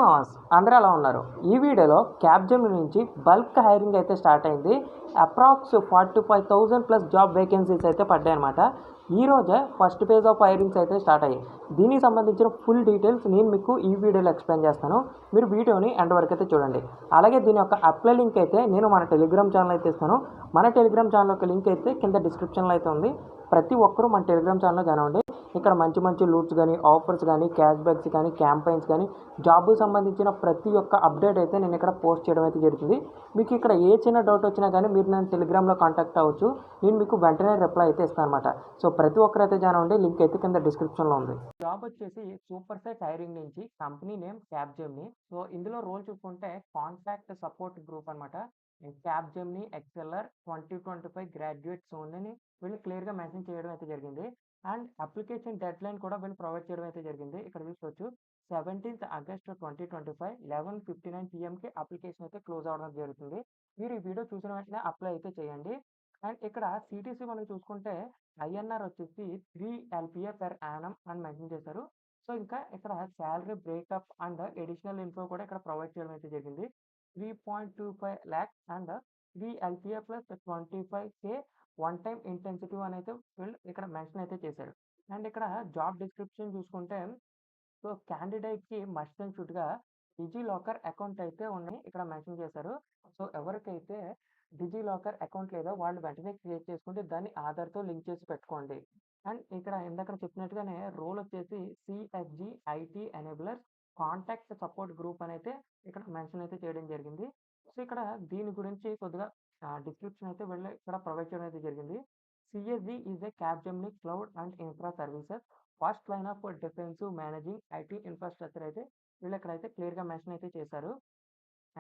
మామాస్ అందరూ ఎలా ఉన్నారు? ఈ వీడియోలో క్యాప్జెమినీ నుంచి బల్క్ హైరింగ్ అయితే స్టార్ట్ అయింది. అప్రాక్స్ 45,000 ప్లస్ జాబ్ వేకెన్సీస్ అయితే పడ్డాయన్నమాట. ఈ రోజే ఫస్ట్ ఫేజ్ ఆఫ్ హైరింగ్స్ అయితే స్టార్ట్ అయ్యాయి. దీనికి సంబంధించిన ఫుల్ డీటెయిల్స్ నేను మీకు ఈ వీడియోలో ఎక్స్ప్లెయిన్ చేస్తాను. మీరు వీడియోని ఎండ్ వరకు అయితే చూడండి. అలాగే దీని యొక్క అప్లై లింక్ అయితే నేను మన టెలిగ్రామ్ ఛానల్ అయితే ఇస్తాను. మన టెలిగ్రామ్ ఛానల్ యొక్క లింక్ అయితే కింద డిస్క్రిప్షన్లో అయితే ఉంది. ప్రతి ఒక్కరూ మన టెలిగ్రామ్ ఛానల్లో జాయిన్ అవ్వండి. ఇక్కడ మంచి మంచి లూట్స్ కానీ, ఆఫర్స్ కానీ, క్యాష్ బ్యాక్స్ కానీ, క్యాంపెయిన్స్ కానీ, జాబ్కి సంబంధించిన ప్రతి ఒక్క అప్డేట్ అయితే నేను ఇక్కడ పోస్ట్ చేయడం అయితే జరుగుతుంది. మీకు ఇక్కడ ఏ చిన్న డౌట్ వచ్చినా కానీ మీరు నన్ను టెలిగ్రామ్లో కాంటాక్ట్ అవ్వచ్చు. నేను మీకు వెంటనే రిప్లై అయితే ఇస్తాను అనమాట. సో ప్రతి ఒక్కరైతే జాయిన్ అవ్వండి. లింక్ అయితే కింద డిస్క్రిప్షన్లో ఉంది. జాబ్ వచ్చేసి సూపర్ సెట్ హైరింగ్ నుంచి, కంపెనీ నేమ్ క్యాప్జెమినీ. సో ఇందులో రోల్ చూసుకుంటే కాంటాక్ట్ సపోర్ట్ గ్రూప్ అనమాట. క్యాప్జెమినీ ఎక్సెల్లర్ 2025 గ్రాడ్యుయేట్స్ ఓన్లీ వీళ్ళు క్లియర్గా మెన్షన్ చేయడం అయితే జరిగింది. అండ్ అప్లికేషన్ డెడ్ లైన్ కూడా వీళ్ళు ప్రొవైడ్ చేయడం అయితే జరిగింది. ఇక్కడ చూసుకోవచ్చు 17th August 2025 11:59 PM అప్లికేషన్ అయితే క్లోజ్ అవ్వడం జరుగుతుంది. మీరు ఈ వీడియో చూసిన వెంటనే అప్లై అయితే చేయండి. అండ్ ఇక్కడ సిటీసీ మనం చూసుకుంటే ఐఎన్ఆర్ వచ్చేసి 3 LPA per annum అని మెన్షన్ చేశారు. సో ఇంకా ఇక్కడ salary breakup and additional info కూడా ఇక్కడ ప్రొవైడ్ చేయడం అయితే జరిగింది. 3.25 lakhs అండ్ 3 LPA plus 25K one time incentive అని అయితే వీళ్ళు ఇక్కడ మెన్షన్ అయితే చేశారు. అండ్ ఇక్కడ జాబ్ డిస్క్రిప్షన్ చూసుకుంటే సో క్యాండిడేట్కి మస్ట్ అండ్ షుడ్గా డిజీ లాకర్ అకౌంట్ అయితే ఉన్నాయి ఇక్కడ మెన్షన్ చేశారు. సో ఎవరికైతే డిజీ లాకర్ అకౌంట్ లేదో వాళ్ళు వెంటనే క్రియేట్ చేసుకుంటే దాన్ని ఆధార్తో లింక్ చేసి పెట్టుకోండి. అండ్ ఇక్కడ ఇందాక చెప్పినట్టుగానే రోల్ వచ్చేసి CSG IT enabler contact support group అని అయితే ఇక్కడ మెన్షన్ అయితే చేయడం జరిగింది. సో ఇక్కడ దీని గురించి కొద్దిగా డిస్క్రిప్షన్ అయితే వీళ్ళు ఇక్కడ ప్రొవైడ్ చేయడం అయితే జరిగింది. CSG is a Capgemini cloud and infra services first line of defensive managing IT infrastructure అయితే వీళ్ళు ఇక్కడైతే క్లియర్గా మెన్షన్ అయితే చేశారు.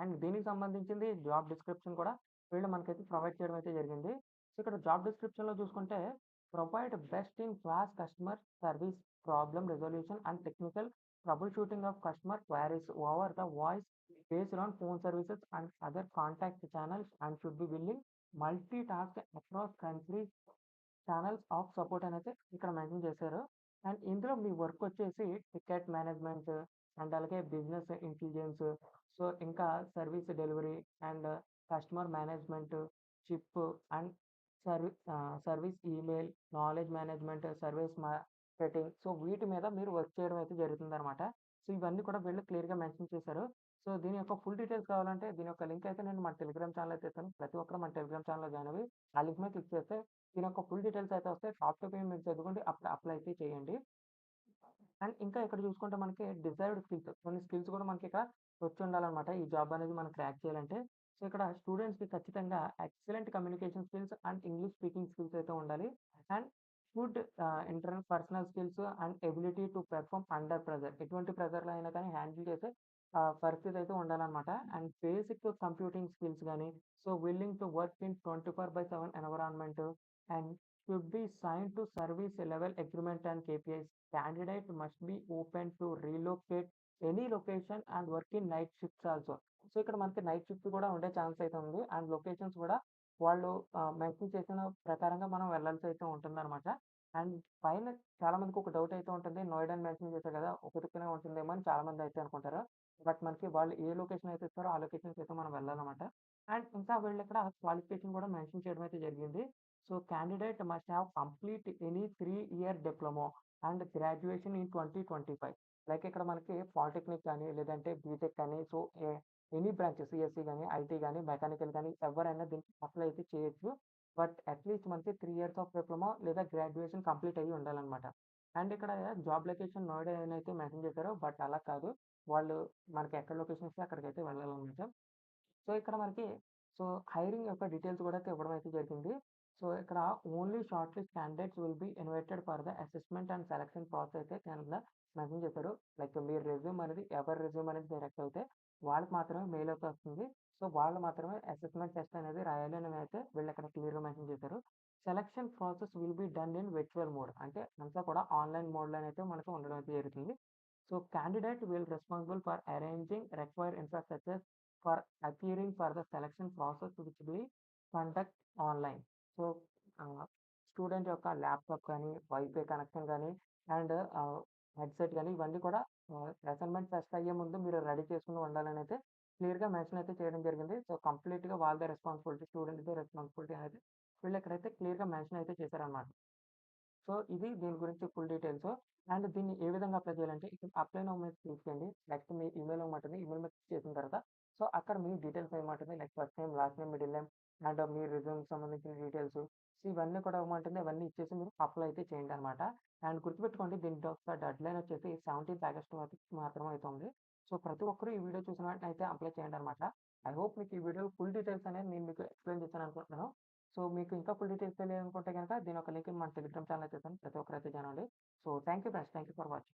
అండ్ దీనికి సంబంధించింది జాబ్ డిస్క్రిప్షన్ కూడా వీళ్ళు మనకైతే ప్రొవైడ్ చేయడం అయితే జరిగింది. సో ఇక్కడ జాబ్ డిస్క్రిప్షన్లో చూసుకుంటే provide best in class customer service problem resolution and technical trouble shooting of customer queries over the voice based on phone services and other contact channels and should be willing multitask across countries channels of support అనేది ఇక్కడ mention చేశారు. And ఇందులో మీ work వచ్చేసి ticket management and అలాగే business intelligence, so ఇంకా service delivery and customer management, ship and service email, knowledge management, service marketing, so వీటి మీద మీరు వర్క్ చేయడం అయితే జరుగుతుంది అనమాట. సో ఇవన్నీ కూడా వీళ్ళు క్లియర్గా మెన్షన్ చేశారు. సో దీని యొక్క ఫుల్ డీటెయిల్స్ కావాలంటే దీని యొక్క లింక్ అయితే నేను మన టెలిగ్రామ్ ఛానల్ అయితే ఇస్తాను. ప్రతి ఒక్కరు మన టెలిగ్రామ్ ఛానల్లో జాయిన్ అవ్వి ఆ లింక్ మీద క్లిక్ చేస్తే దీని యొక్క ఫుల్ డీటెయిల్స్ అయితే వస్తాయి. టాప్ టు పేమెంట్ మీరు చదువుకోండి, అప్పుడు అప్లై అయితే చేయండి. అండ్ ఇంకా ఇక్కడ చూసుకుంటే మనకి డిజైర్డ్ స్కిల్స్, కొన్ని స్కిల్స్ కూడా మనకి ఇక్కడ వచ్చి ఉండాలన్నమాట ఈ జాబ్ అనేది మనం క్రాక్ చేయాలంటే. సో ఇక్కడ స్టూడెంట్స్కి ఖచ్చితంగా excellent communication skills and English speaking skills అయితే ఉండాలి. And good internal personal skills and ability to perform under pressure, ఎటువంటి ప్రెజర్లో అయినా కానీ హ్యాండిల్ చేసే పరిస్థితి అయితే ఉండాలన్నమాట. అండ్ బేసిక్ కంప్యూటింగ్ స్కిల్స్ కానీ, so willing to work in 24/7 environment and should be signed to service level agreement and KPIs. Candidate must be open to relocate any location and work in night shifts also. So ఇక్కడ మనకి night shift కూడా ఉండే chance అయితే ఉంది. And locations కూడా వాళ్ళు mention చేసిన ప్రకారంగా మనం వెళ్ళాల్సి అయితే ఉంటుందన్నమాట. అండ్ పైన చాలా మందికి ఒక డౌట్ అయితే ఉంటుంది, నోయిడా అని మెన్షన్ చేశారు కదా, ఒక దిక్కునే ఉంటుందేమో అని చాలా మంది అయితే అనుకుంటారు. బట్ మనకి వాళ్ళు ఏ లొకేషన్ అయితే ఇస్తారో ఆ లొకేషన్కి అయితే మనం వెళ్ళాలన్నమాట. అండ్ ఇంకా వీళ్ళు ఇక్కడ క్వాలిఫికేషన్ కూడా మెన్షన్ చేయడం అయితే జరిగింది. So candidate must have complete any 3-year diploma and graduation in 2025. Like ఇక్కడ మనకి పాలిటెక్నిక్ కానీ లేదంటే బీటెక్ కానీ, సో ఎనీ బ్రాంచ్ సిఎస్సి కానీ, ఐటీ కానీ, మెకానికల్ కానీ ఎవరైనా దీనికి అప్లై అయితే చేయొచ్చు. బట్ అట్లీస్ట్ మనకి 3 years ఆఫ్ డిప్లొమా లేదా గ్రాడ్యుయేషన్ కంప్లీట్ అయ్యి ఉండాలన్నమాట. అండ్ ఇక్కడ జాబ్ లొకేషన్ నోయిడా అయితే మెన్షన్ చేశారు, బట్ అలా కాదు, వాళ్ళు మనకి ఎక్కడ లొకేషన్ ఇస్తే అక్కడికైతే వెళ్ళాలన్నమాట. సో ఇక్కడ మనకి సో హైరింగ్ యొక్క డీటెయిల్స్ కూడా అయితే ఇవ్వడం అయితే జరిగింది. సో ఇక్కడ only short list candidates will be invited for the assessment and selection process అయితే కింద మెన్షన్ చేశారు. లైక్ మీరు రెజ్యూమ్ అనేది ఎవరి రెజ్యూమ్ అనేది డైరెక్ట్ అయితే వాళ్ళకి మాత్రమే మెయిల్ అయితే వస్తుంది. సో వాళ్ళు మాత్రమే అసెస్మెంట్ టెస్ట్ అనేది రాయాలి అని అయితే వీళ్ళు ఇక్కడ క్లియర్గా మెన్షన్ చేశారు. Selection process will be done in virtual mode, అంటే అంతా కూడా ఆన్లైన్ మోడ్లో అయితే మనకు ఉండడం అయితే జరుగుతుంది. So candidate will responsible for arranging required infrastructure for appearing for the selection process which will conduct online. So student యొక్క ల్యాప్టాప్ కానీ, వైఫై కనెక్షన్ కానీ అండ్ హెడ్సెట్ గాని ఇవన్నీ కూడా అసైన్‌మెంట్ ఫెస్ట్ అయ్యే ముందు మీరు రెడీ చేసుకొని ఉండాలనైతే క్లియర్‌గా మెన్షన్ అయితే చేయడం జరిగింది. సో, కంప్లీట్‌గా వాళ్ళదే రెస్పాన్సిబిలిటీ, స్టూడెంట్‌దే రెస్పాన్సిబిలిటీ అనేది వీళ్ళిక్కడైతే క్లియర్‌గా మెన్షన్ అయితే చేశారనమాట. సో, ఇది దీని గురించి ఫుల్ డీటెయిల్స్. అండ్ దీన్ని ఏ విధంగా అప్లై చేయాలంటే ఇక్కడ అప్లై నౌ మీద క్లిక్ చేయండి. నెక్స్ట్ మీ ఈమెయిల్ ఉంటుంది. ఈమెయిల్ మీద క్లిక్ చేసిన తర్వాత సో, అక్కడ మీ డీటెయిల్స్ ఏమంటుంది like first name, last name, middle name and మీ రెజ్యూమ్‌కి సంబంధించిన డీటెయిల్స్. సో, ఇవన్నీ కూడా ఇవ్వమంటుంది. అవన్నీ ఇచ్చేసి మీరు అప్లై అయితే చేయండనమాట. అండ్ గుర్తుపెట్టుకోండి దీనికి ఒక డెడ్‌లైన్ వచ్చేసి 17థ్ ఆగస్ట్ వరకు మాత్రమే అయితే ఉంది. సో, ప్రతి ఒక్కరు ఈ వీడియో చూసిన వెంటనే అయితే అప్లై చేయండనమాట. ఐ హోప్ మీకు ఈ వీడియోలో ఫుల్ డీటెయిల్స్ అనేది నేను మీకు ఎక్స్‌ప్లెయిన్ చేశాననుకుంటున్నాను. సో, మీకు ఇంకా ఫుల్ డీటెయిల్స్ తెలియాలనుకుంటే గనక దీని ఒక లింక్ మన టెలిగ్రామ్ ఛానెల్ అయితే ఇస్తాను. ప్రతి ఒక్కరైతే జాయిన్ అవ్వండి. So, thank you friends. Thank you for watching.